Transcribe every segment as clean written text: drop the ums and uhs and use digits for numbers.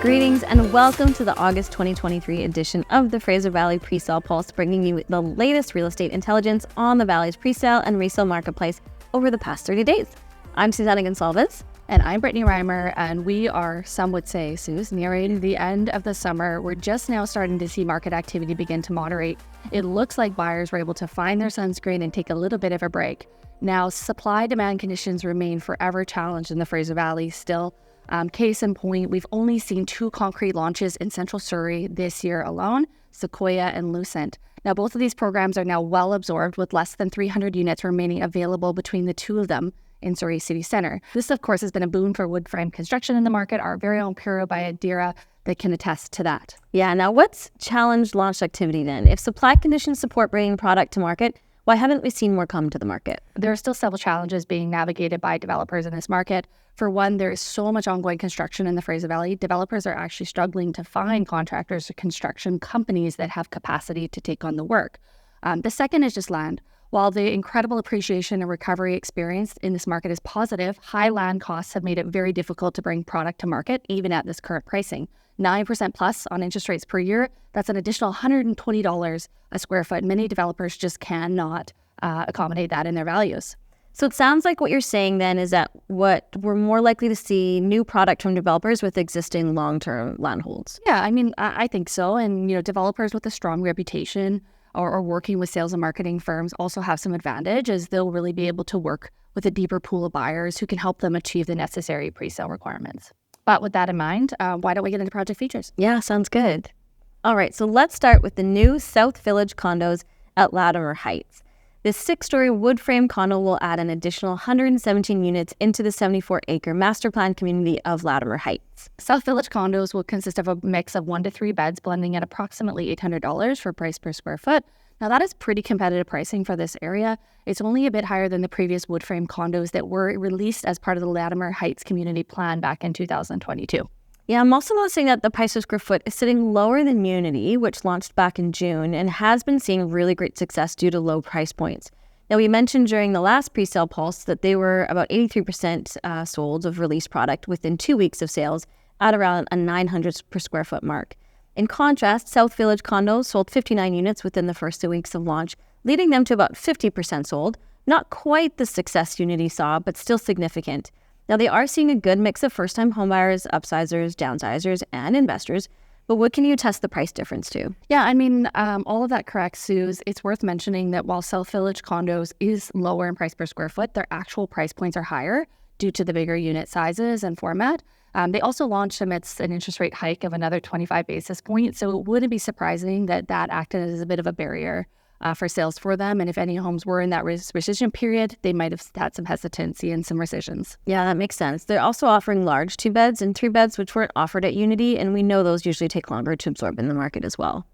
Greetings and welcome to the August 2023 edition of the Fraser Valley Pre-Sale Pulse, bringing you the latest real estate intelligence on the Valley's pre-sale and resale marketplace over the past 30 days. I'm Susanna Gonsalves. And I'm Brittany Reimer, and we are, some would say, Suze, nearing the end of the summer. We're just now starting to see market activity begin to moderate. It looks like buyers were able to find their sunscreen and take a little bit of a break. Now, supply-demand conditions remain forever challenged in the Fraser Valley still. Case in point, we've only seen 2 concrete launches in Central Surrey this year alone, Sequoia and Lucent. Now, both of these programs are now well absorbed, with less than 300 units remaining available between the two of them in Surrey City Centre. This, of course, has been a boon for wood frame construction in the market. Our very own Pura by Adera that can attest to that. Yeah, now what's challenged launch activity then? If supply conditions support bringing product to market, why haven't we seen more come to the market? There are still several challenges being navigated by developers in this market. For one, there is so much ongoing construction in the Fraser Valley. Developers are actually struggling to find contractors or construction companies that have capacity to take on the work. The second is just land. While the incredible appreciation and recovery experienced in this market is positive, high land costs have made it very difficult to bring product to market, even at this current pricing. 9% plus on interest rates per year, that's an additional $120 a square foot. Many developers just cannot accommodate that in their values. So it sounds like what you're saying then is that what we're more likely to see new product from developers with existing long-term land holds. Yeah, I think so. And, developers with a strong reputation or working with sales and marketing firms also have some advantage, as they'll really be able to work with a deeper pool of buyers who can help them achieve the necessary pre-sale requirements. But with that in mind, why don't we get into project features? Yeah, sounds good. All right, so let's start with the new South Village condos at Latimer Heights. This 6-story wood frame condo will add an additional 117 units into the 74-acre master plan community of Latimer Heights. South Village condos will consist of a mix of 1 to 3 beds, blending at approximately $800 for price per square foot. Now, that is pretty competitive pricing for this area. It's only a bit higher than the previous wood frame condos that were released as part of the Latimer Heights community plan back in 2022. Yeah, I'm also noticing that the price per square foot is sitting lower than Unity, which launched back in June and has been seeing really great success due to low price points. Now, we mentioned during the last pre-sale pulse that they were about 83% sold of released product within 2 weeks of sales at around a 900 per square foot mark. In contrast, South Village condos sold 59 units within the first 2 weeks of launch, leading them to about 50% sold. Not quite the success Unity saw, but still significant. Now, they are seeing a good mix of first-time homebuyers, upsizers, downsizers, and investors. But what can you attest the price difference to? Yeah, all of that correct, Suze. It's worth mentioning that while South Village condos is lower in price per square foot, their actual price points are higher due to the bigger unit sizes and format. They also launched amidst an interest rate hike of another 25 basis points, so it wouldn't be surprising that acted as a bit of a barrier for sales for them. And if any homes were in that rescission period, they might have had some hesitancy and some rescissions. Yeah, that makes sense. They're also offering large 2 beds and 3 beds, which weren't offered at Unity, and we know those usually take longer to absorb in the market as well.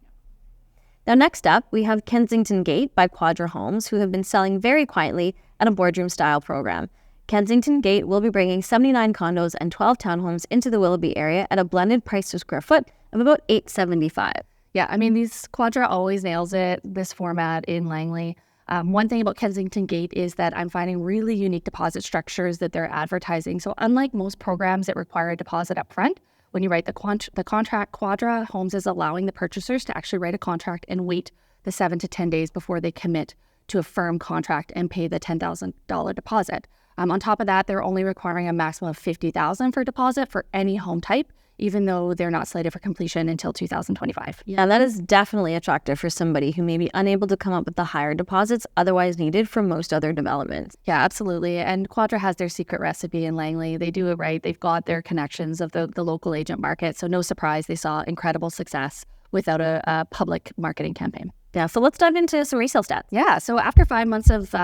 Now, next up, we have Kensington Gate by Quadra Homes, who have been selling very quietly at a boardroom-style program. Kensington Gate will be bringing 79 condos and 12 townhomes into the Willoughby area at a blended price per square foot of about $875. Yeah, these Quadra always nails it, this format in Langley. One thing about Kensington Gate is that I'm finding really unique deposit structures that they're advertising. So unlike most programs that require a deposit up front, when you write the contract, Quadra Homes is allowing the purchasers to actually write a contract and wait the 7 to 10 days before they commit to a firm contract and pay the $10,000 deposit. On top of that, they're only requiring a maximum of $50,000 for deposit for any home type, even though they're not slated for completion until 2025. Yeah, that is definitely attractive for somebody who may be unable to come up with the higher deposits otherwise needed for most other developments. Yeah, absolutely. And Quadra has their secret recipe in Langley. They do it right. They've got their connections of the local agent market. So no surprise they saw incredible success without a public marketing campaign. Yeah, so let's dive into some resale stats. Yeah, so after 5 months of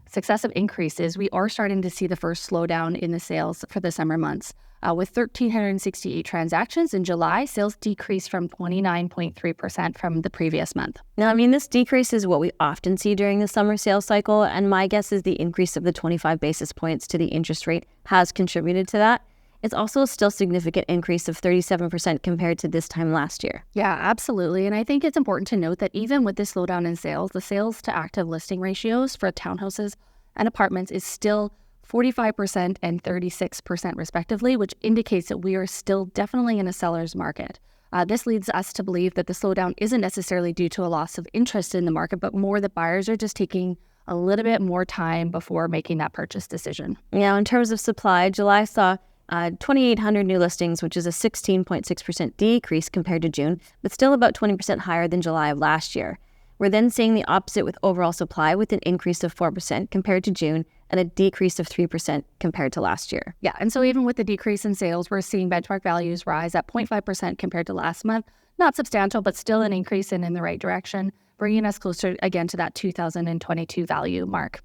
successive increases, we are starting to see the first slowdown in the sales for the summer months. With 1,368 transactions in July, sales decreased from 29.3% from the previous month. Now, this decrease is what we often see during the summer sales cycle, and my guess is the increase of the 25 basis points to the interest rate has contributed to that. It's also a still significant increase of 37% compared to this time last year. Yeah, absolutely. And I think it's important to note that even with this slowdown in sales, the sales to active listing ratios for townhouses and apartments is still 45% and 36% respectively, which indicates that we are still definitely in a seller's market. This leads us to believe that the slowdown isn't necessarily due to a loss of interest in the market, but more that buyers are just taking a little bit more time before making that purchase decision. Now, in terms of supply, July saw 2,800 new listings, which is a 16.6% decrease compared to June, but still about 20% higher than July of last year. We're then seeing the opposite with overall supply, with an increase of 4% compared to June and a decrease of 3% compared to last year. Yeah, and so even with the decrease in sales, we're seeing benchmark values rise at 0.5% compared to last month. Not substantial, but still an increase and in the right direction, bringing us closer again to that 2022 value mark.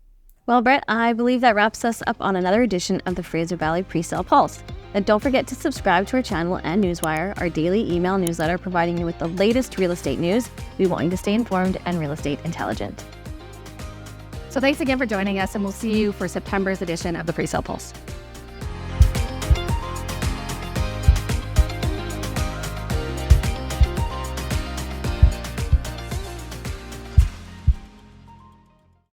Well, Brett, I believe that wraps us up on another edition of the Fraser Valley Pre-Sale Pulse. And don't forget to subscribe to our channel and Newswire, our daily email newsletter providing you with the latest real estate news. We want you to stay informed and real estate intelligent. So thanks again for joining us, and we'll see you for September's edition of the Pre-Sale Pulse.